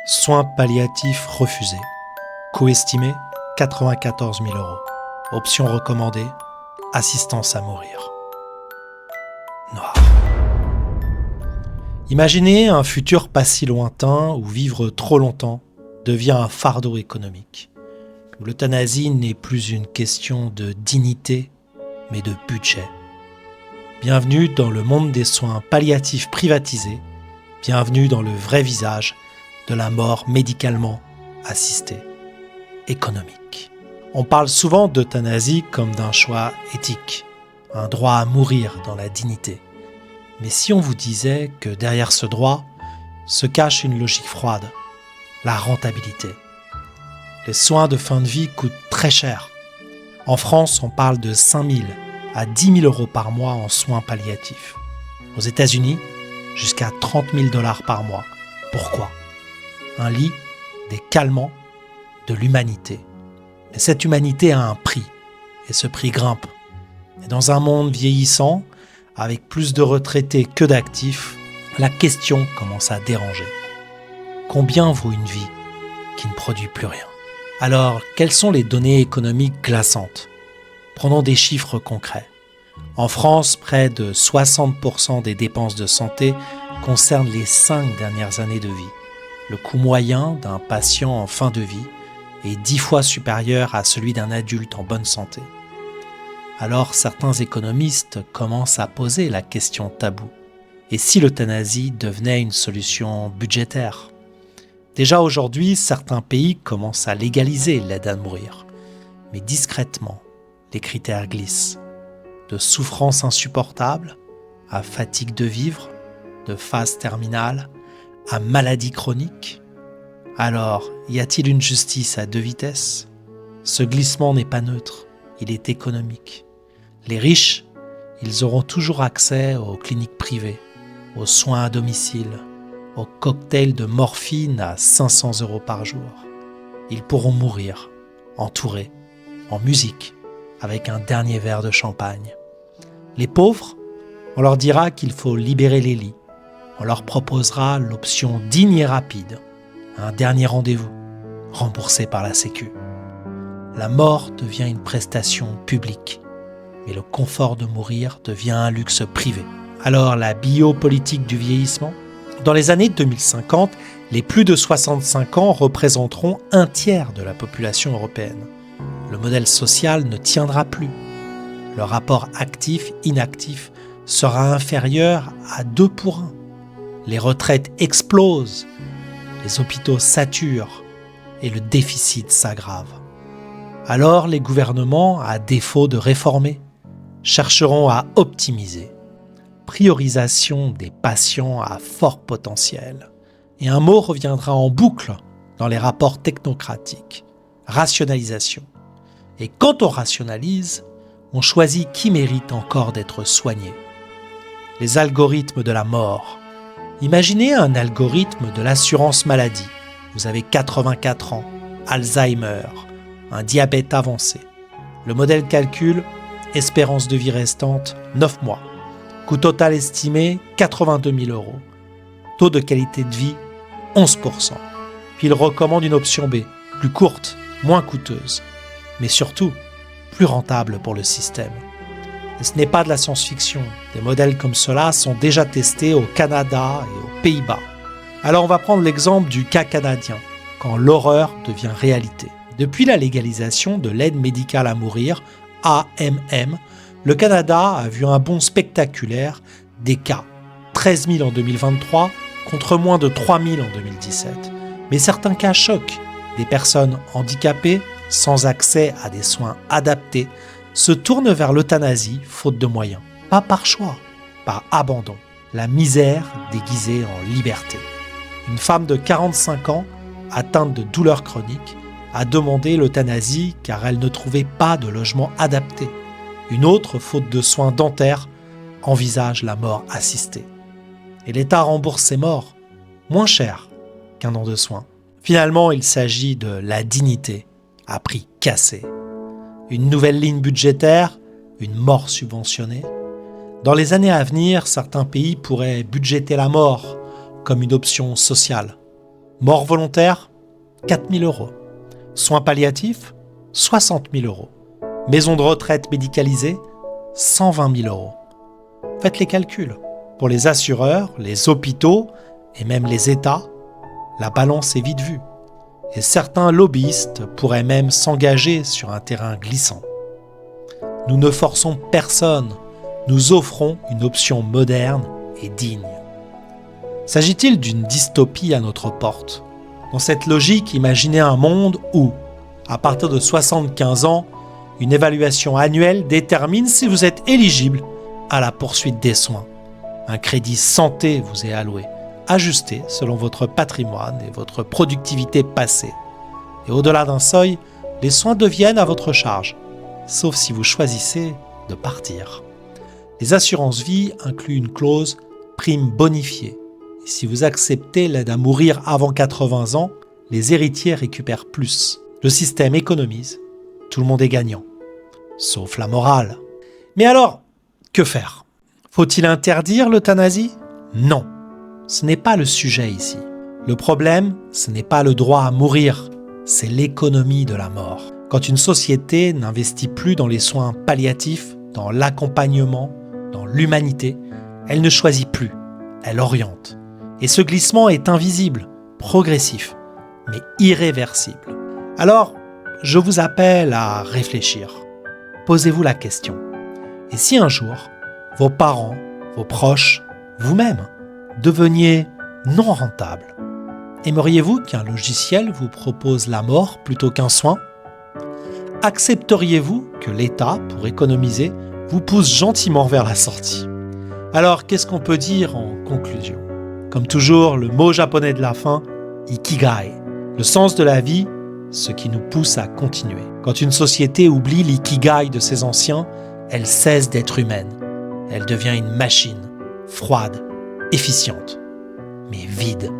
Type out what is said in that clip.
Soins palliatifs refusés. Coût estimé 94 000 €. Option recommandée, assistance à mourir. Noir. Imaginez un futur pas si lointain où vivre trop longtemps devient un fardeau économique, où l'euthanasie n'est plus une question de dignité, mais de budget. Bienvenue dans le monde des soins palliatifs privatisés, bienvenue dans le vrai visage de la mort médicalement assistée, économique. On parle souvent d'euthanasie comme d'un choix éthique, un droit à mourir dans la dignité. Mais si on vous disait que derrière ce droit se cache une logique froide, la rentabilité. Les soins de fin de vie coûtent très cher. En France, on parle de 5 000 à 10 000 € par mois en soins palliatifs. Aux États-Unis, jusqu'à 30 000 $ par mois. Pourquoi ? Un lit, des calmants, de l'humanité. Mais cette humanité a un prix, et ce prix grimpe. Et dans un monde vieillissant, avec plus de retraités que d'actifs, la question commence à déranger. Combien vaut une vie qui ne produit plus rien ? Alors, quelles sont les données économiques glaçantes ? Prenons des chiffres concrets. En France, près de 60% des dépenses de santé concernent les 5 dernières années de vie. Le coût moyen d'un patient en fin de vie est 10 fois supérieur à celui d'un adulte en bonne santé. Alors certains économistes commencent à poser la question taboue. Et si l'euthanasie devenait une solution budgétaire ? Déjà aujourd'hui, certains pays commencent à légaliser l'aide à mourir. Mais discrètement, les critères glissent. De souffrance insupportable à fatigue de vivre, de phase terminale à maladie chronique. Alors, y a-t-il une justice à deux vitesses ? Ce glissement n'est pas neutre, il est économique. Les riches, ils auront toujours accès aux cliniques privées, aux soins à domicile, aux cocktails de morphine à 500 € par jour. Ils pourront mourir, entourés, en musique, avec un dernier verre de champagne. Les pauvres, on leur dira qu'il faut libérer les lits. On leur proposera l'option digne et rapide, un dernier rendez-vous, remboursé par la Sécu. La mort devient une prestation publique, mais le confort de mourir devient un luxe privé. Alors la biopolitique du vieillissement ? Dans les années 2050, les plus de 65 ans représenteront un tiers de la population européenne. Le modèle social ne tiendra plus. Le rapport actif-inactif sera inférieur à 2 pour 1. Les retraites explosent, les hôpitaux saturent et le déficit s'aggrave. Alors les gouvernements, à défaut de réformer, chercheront à optimiser. Priorisation des patients à fort potentiel. Et un mot reviendra en boucle dans les rapports technocratiques. Rationalisation. Et quand on rationalise, on choisit qui mérite encore d'être soigné. Les algorithmes de la mort. Imaginez un algorithme de l'assurance maladie. Vous avez 84 ans, Alzheimer, un diabète avancé. Le modèle calcule espérance de vie restante 9 mois. Coût total estimé 82 000 €. Taux de qualité de vie 11%. Puis il recommande une option B, plus courte, moins coûteuse, mais surtout plus rentable pour le système. Et ce n'est pas de la science-fiction. Des modèles comme cela sont déjà testés au Canada et aux Pays-Bas. Alors on va prendre l'exemple du cas canadien, quand l'horreur devient réalité. Depuis la légalisation de l'aide médicale à mourir, AMM, le Canada a vu un bond spectaculaire des cas. 13 000 en 2023 contre moins de 3 000 en 2017. Mais certains cas choquent. Des personnes handicapées, sans accès à des soins adaptés, se tournent vers l'euthanasie faute de moyens. Pas par choix, par abandon. La misère déguisée en liberté. Une femme de 45 ans, atteinte de douleurs chroniques, a demandé l'euthanasie car elle ne trouvait pas de logement adapté. Une autre, faute de soins dentaires, envisage la mort assistée. Et l'État rembourse ces morts, moins cher qu'un an de soins. Finalement, il s'agit de la dignité à prix cassé. Une nouvelle ligne budgétaire, une mort subventionnée. Dans les années à venir, certains pays pourraient budgéter la mort comme une option sociale. Mort volontaire, 4 000 euros. Soins palliatifs, 60 000 euros. Maison de retraite médicalisée, 120 000 euros. Faites les calculs. Pour les assureurs, les hôpitaux et même les États, la balance est vite vue. Et certains lobbyistes pourraient même s'engager sur un terrain glissant. Nous ne forçons personne, nous offrons une option moderne et digne. S'agit-il d'une dystopie à notre porte ? Dans cette logique, imaginez un monde où, à partir de 75 ans, une évaluation annuelle détermine si vous êtes éligible à la poursuite des soins. Un crédit santé vous est alloué, ajusté selon votre patrimoine et votre productivité passée. Et au-delà d'un seuil, les soins deviennent à votre charge, sauf si vous choisissez de partir. Les assurances vie incluent une clause prime bonifiée. Et si vous acceptez l'aide à mourir avant 80 ans, les héritiers récupèrent plus. Le système économise. Tout le monde est gagnant. Sauf la morale. Mais alors, que faire ? Faut-il interdire l'euthanasie ? Non. Ce n'est pas le sujet ici. Le problème, ce n'est pas le droit à mourir, c'est l'économie de la mort. Quand une société n'investit plus dans les soins palliatifs, dans l'accompagnement, dans l'humanité, elle ne choisit plus, elle oriente. Et ce glissement est invisible, progressif, mais irréversible. Alors, je vous appelle à réfléchir. Posez-vous la question. Et si un jour, vos parents, vos proches, vous-même, deveniez non rentables, aimeriez-vous qu'un logiciel vous propose la mort plutôt qu'un soin ? Accepteriez-vous que l'État, pour économiser, vous pousse gentiment vers la sortie ? Alors, qu'est-ce qu'on peut dire en conclusion ? Comme toujours, le mot japonais de la fin, ikigai. Le sens de la vie, ce qui nous pousse à continuer. Quand une société oublie l'ikigai de ses anciens, elle cesse d'être humaine. Elle devient une machine, froide, efficiente, mais vide.